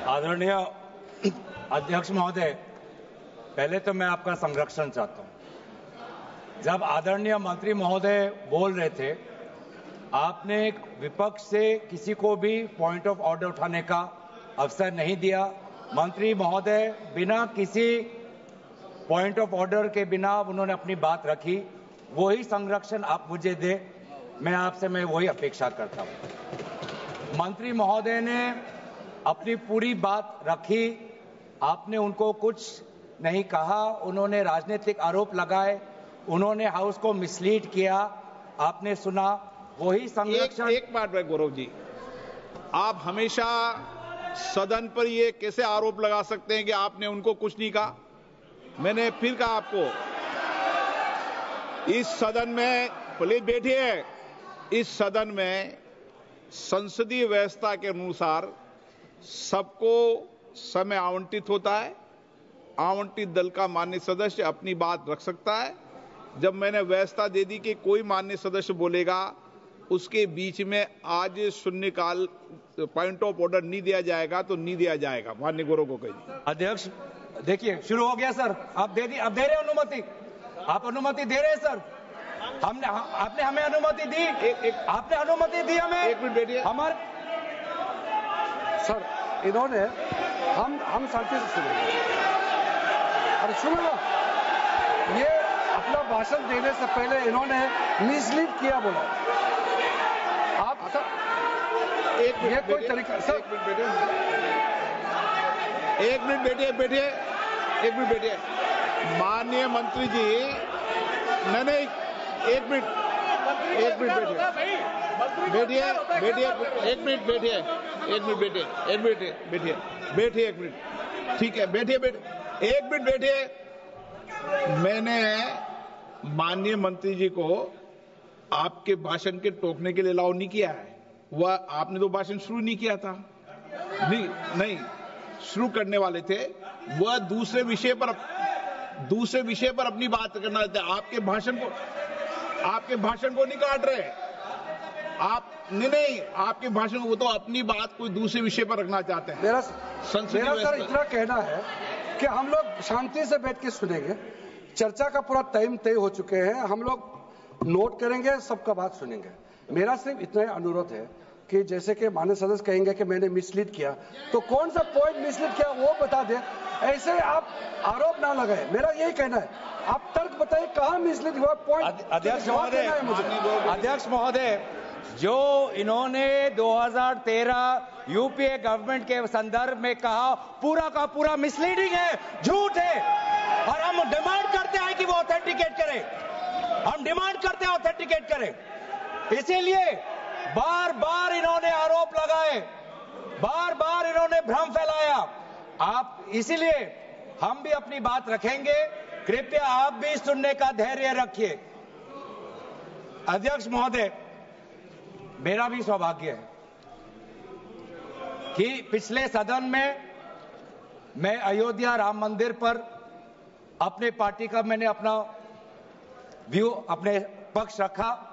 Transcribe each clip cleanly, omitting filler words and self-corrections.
आदरणीय अध्यक्ष महोदय, पहले तो मैं आपका संरक्षण चाहता हूं। जब आदरणीय मंत्री महोदय बोल रहे थे, आपने विपक्ष से किसी को भी पॉइंट ऑफ ऑर्डर उठाने का अवसर नहीं दिया। मंत्री महोदय बिना किसी पॉइंट ऑफ ऑर्डर के बिना उन्होंने अपनी बात रखी। वही संरक्षण आप मुझे दे, मैं वही अपेक्षा करता हूं। मंत्री महोदय ने अपनी पूरी बात रखी, आपने उनको कुछ नहीं कहा। उन्होंने राजनीतिक आरोप लगाए, उन्होंने हाउस को मिसलीड किया, आपने सुना। वही संरक्षण। एक बात है गौरव जी, आप हमेशा सदन पर ये कैसे आरोप लगा सकते हैं कि आपने उनको कुछ नहीं कहा? मैंने फिर कहा आपको, इस सदन में, प्लीज बैठिए, इस सदन में संसदीय व्यवस्था के अनुसार सबको समय आवंटित होता है। आवंटित दल का माननीय सदस्य अपनी बात रख सकता है। जब मैंने व्यवस्था दे दी कि कोई माननीय सदस्य बोलेगा, उसके बीच में आज शून्यकाल पॉइंट ऑफ ऑर्डर नहीं दिया जाएगा तो नहीं दिया जाएगा। माननीय गौरव को कहिए। अध्यक्ष देखिए, शुरू हो गया सर। आप दे रहे अनुमति, आप अनुमति दे रहे हैं सर। आपने हमें अनुमति दी, आपने अनुमति दी हमें। एक मिनट बैठिए। हमारे सर, इन्होंने हम शांति से सुनेंगे। अरे सुनो ना, ये अपना भाषण देने से पहले इन्होंने मिसलीड किया बोला। आप सर, ये कोई तरीका सर? एक मिनट बैठिए। माननीय मंत्री जी, नहीं, एक मिनट बैठिए। ठीक है, बैठिए। मैंने माननीय मंत्री जी को आपके भाषण के टोकने के लिए अलाउ नहीं किया है। वह आपने तो भाषण शुरू नहीं किया था। नहीं शुरू करने वाले थे, वह दूसरे विषय पर अपनी बात करना चाहते। आपके भाषण को नहीं काट रहे आप। नहीं, आपके भाषण को, वो तो अपनी बात कोई दूसरे विषय पर रखना चाहते हैं। मेरा सर इतना कहना है कि हम लोग शांति से बैठ के सुनेंगे। चर्चा का पूरा टाइम तय हो चुके हैं, हम लोग नोट करेंगे, सबका बात सुनेंगे। मेरा सिर्फ इतना ही अनुरोध है कि जैसे कि माननीय सदस्य कहेंगे कि मैंने मिसलीड किया, तो कौन सा पॉइंट मिसलीड किया वो बता दे। ऐसे आप आरोप ना लगाए, मेरा यही कहना है। आप तर्क बताइए कहां मिसलीड हुआ पॉइंट। अध्यक्ष महोदय, जो इन्होंने 2013 यूपीए गवर्नमेंट के संदर्भ में कहा, पूरा का पूरा मिसलीडिंग है, झूठ है। और हम डिमांड करते हैं कि वो ऑथेंटिकेट करें। इसीलिए बार बार इन्होंने आरोप लगाए, बार बार इन्होंने भ्रम फैलाया। आप इसीलिए हम भी अपनी बात रखेंगे, कृपया आप भी सुनने का धैर्य रखिए। अध्यक्ष महोदय, मेरा भी सौभाग्य है कि पिछले सदन में मैं अयोध्या राम मंदिर पर अपने पार्टी का मैंने अपना व्यू, अपने पक्ष रखा,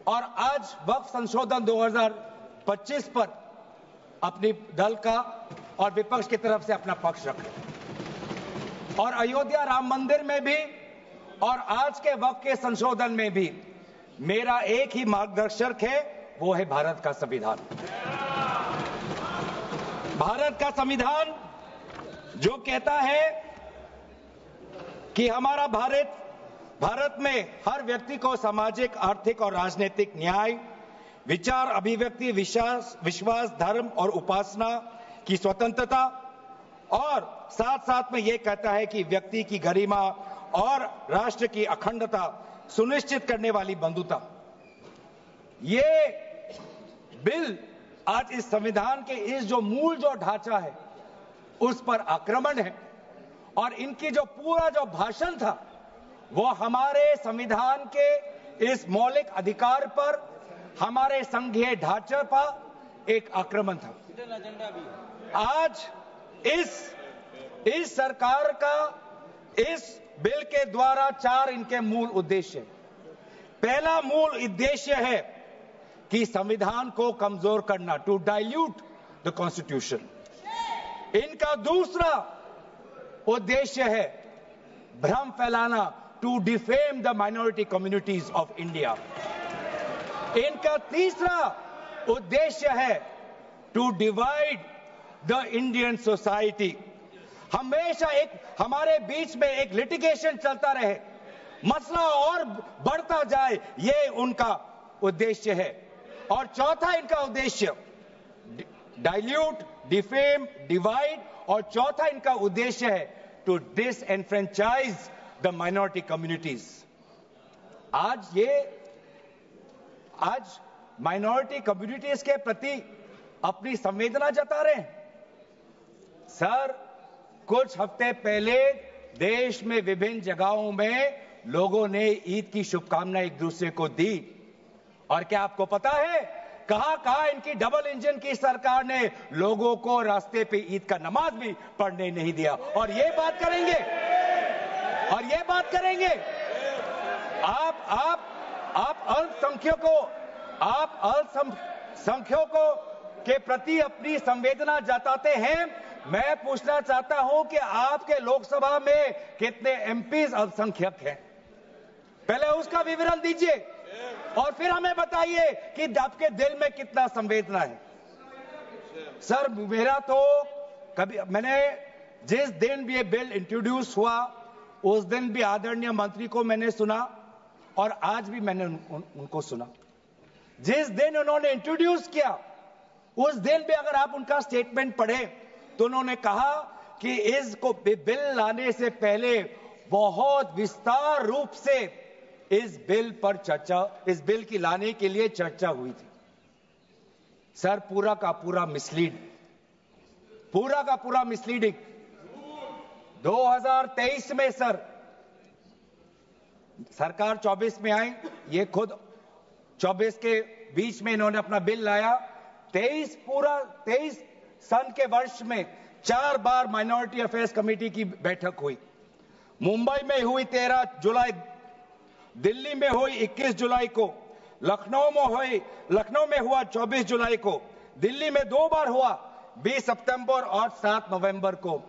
और आज वक्फ संशोधन 2025 पर अपनी दल का और विपक्ष की तरफ से अपना पक्ष रखा। और अयोध्या राम मंदिर में भी और आज के वक्फ के संशोधन में भी मेरा एक ही मार्गदर्शक है, वो है भारत का संविधान। भारत का संविधान जो कहता है कि हमारा भारत में हर व्यक्ति को सामाजिक, आर्थिक और राजनीतिक न्याय, विचार, अभिव्यक्ति, विश्वास, धर्म और उपासना की स्वतंत्रता, और साथ साथ में यह कहता है कि व्यक्ति की गरिमा और राष्ट्र की अखंडता सुनिश्चित करने वाली बंधुता। ये बिल आज इस संविधान के इस जो मूल जो ढांचा है उस पर आक्रमण है, और इनकी जो पूरा जो भाषण था वो हमारे संविधान के इस मौलिक अधिकार पर, हमारे संघीय ढांचे पर एक आक्रमण था। आज इस सरकार का इस बिल के द्वारा 4 इनके मूल उद्देश्य। पहला मूल उद्देश्य है कि संविधान को कमजोर करना, टू डाइल्यूट द कॉन्स्टिट्यूशन। इनका दूसरा उद्देश्य है भ्रम फैलाना, to defame the minority communities of India. इनका तीसरा उद्देश्य है to divide the Indian society. हमेशा एक हमारे बीच में एक लिटिगेशन चलता रहे, मसला और बढ़ता जाए, ये उनका उद्देश्य है। और चौथा इनका उद्देश्य डाइल्यूट, डिफेम, डिवाइड, और चौथा इनका उद्देश्य है to disenfranchise the minority communities. आज माइनॉरिटी कम्युनिटीज के प्रति अपनी संवेदना जता रहे हैं। सर, कुछ हफ्ते पहले देश में विभिन्न जगहों में लोगों ने ईद की शुभकामनाएं एक दूसरे को दी, और क्या आपको पता है कहां इनकी डबल इंजन की सरकार ने लोगों को रास्ते पे ईद का नमाज भी पढ़ने नहीं दिया। और ये बात करेंगे आप अल्पसंख्यकों के प्रति अपनी संवेदना जताते हैं। मैं पूछना चाहता हूं कि आपके लोकसभा में कितने एमपीज अल्पसंख्यक हैं? पहले उसका विवरण दीजिए और फिर हमें बताइए कि आपके दिल में कितना संवेदना है। सर, मेरा तो मैंने जिस दिन भी ये बिल इंट्रोड्यूस हुआ उस दिन भी आदरणीय मंत्री को मैंने सुना, और आज भी मैंने उनको सुना। जिस दिन उन्होंने इंट्रोड्यूस किया उस दिन भी अगर आप उनका स्टेटमेंट पढ़े तो उन्होंने कहा कि इसको बिल लाने से पहले बहुत विस्तार रूप से इस बिल की लाने के लिए चर्चा हुई थी। सर, पूरा का पूरा मिसलीडिंग। 2023 में सर सरकार 24 में आई, ये खुद 24 के बीच में इन्होंने अपना बिल लाया। 23 सन के वर्ष में 4 बार माइनॉरिटी अफेयर्स कमेटी की बैठक हुई। मुंबई में हुई 13 जुलाई, दिल्ली में हुई 21 जुलाई को, लखनऊ में हुआ 24 जुलाई को, दिल्ली में 2 बार हुआ 20 सितंबर और 7 नवंबर को।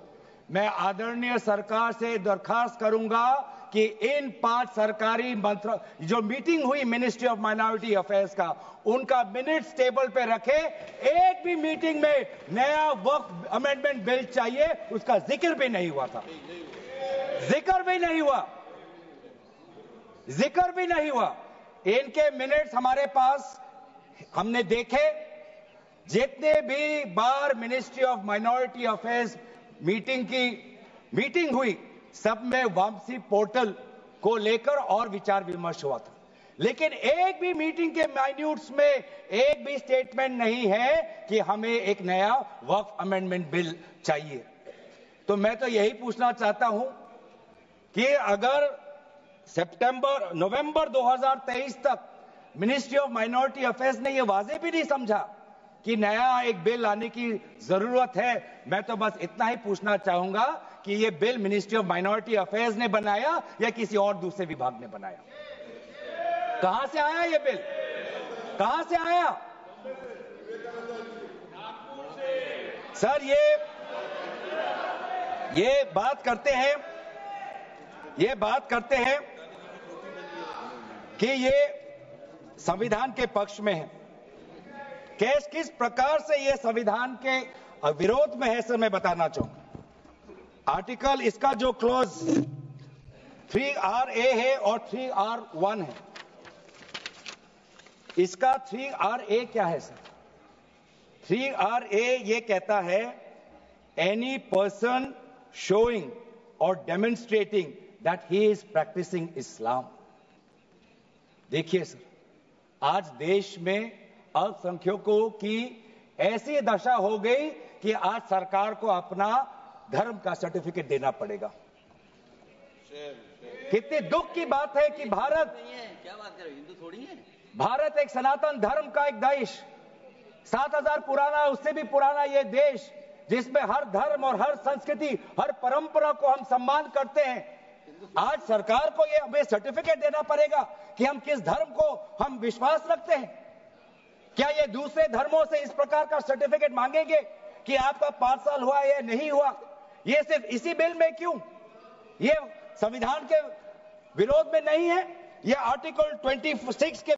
मैं आदरणीय सरकार से दरखास्त करूंगा कि इन 5 सरकारी जो मीटिंग हुई मिनिस्ट्री ऑफ माइनॉरिटी अफेयर्स का, उनका मिनट्स टेबल पे रखे। एक भी मीटिंग में नया वक्फ अमेंडमेंट बिल चाहिए उसका जिक्र भी नहीं हुआ था। जिक्र भी नहीं हुआ। इनके मिनट्स हमारे पास, हमने देखे। जितने भी बार ministry of minority affairs meeting हुई, सब में वापसी पोर्टल को लेकर और विचार विमर्श हुआ था, लेकिन एक भी मीटिंग के माइन्यूट्स में एक भी स्टेटमेंट नहीं है कि हमें एक नया वक्फ अमेंडमेंट बिल चाहिए। तो मैं तो यही पूछना चाहता हूं कि अगर नवंबर 2023 तक मिनिस्ट्री ऑफ माइनॉरिटी अफेयर्स ने यह वाजे भी नहीं समझा कि नया एक बिल लाने की जरूरत है, मैं तो बस इतना ही पूछना चाहूंगा कि यह bill ministry of minority affairs ने बनाया या किसी और दूसरे विभाग ने बनाया? कहां से आया यह बिल? कहां से आया? सर, ये बात करते हैं कि ये संविधान के पक्ष में है। किस प्रकार से ये संविधान के विरोध में है सर, मैं बताना चाहूंगा। आर्टिकल, इसका जो क्लॉज 3RA है और 3R1 है। इसका 3RA क्या है सर? 3RA ये कहता है एनी पर्सन शोइंग और demonstrating that he is practicing Islam. देखिए सर, आज देश में अल्पसंख्यकों की ऐसी दशा हो गई कि आज सरकार को अपना धर्म का सर्टिफिकेट देना पड़ेगा। कितनी दुख की बात है कि भारत एक सनातन धर्म का एक देश, 7000 पुराना, उससे भी पुराना ये देश, जिसमें हर धर्म और हर संस्कृति, हर परंपरा को हम सम्मान करते हैं। आज सरकार को ये हमें सर्टिफिकेट देना पड़ेगा कि हम किस धर्म को हम विश्वास रखते हैं। क्या ये दूसरे धर्मों से इस प्रकार का सर्टिफिकेट मांगेंगे कि आपका 5 साल हुआ या नहीं हुआ? ये सिर्फ इसी बिल में क्यों? ये संविधान के विरोध में नहीं है? ये आर्टिकल 26 के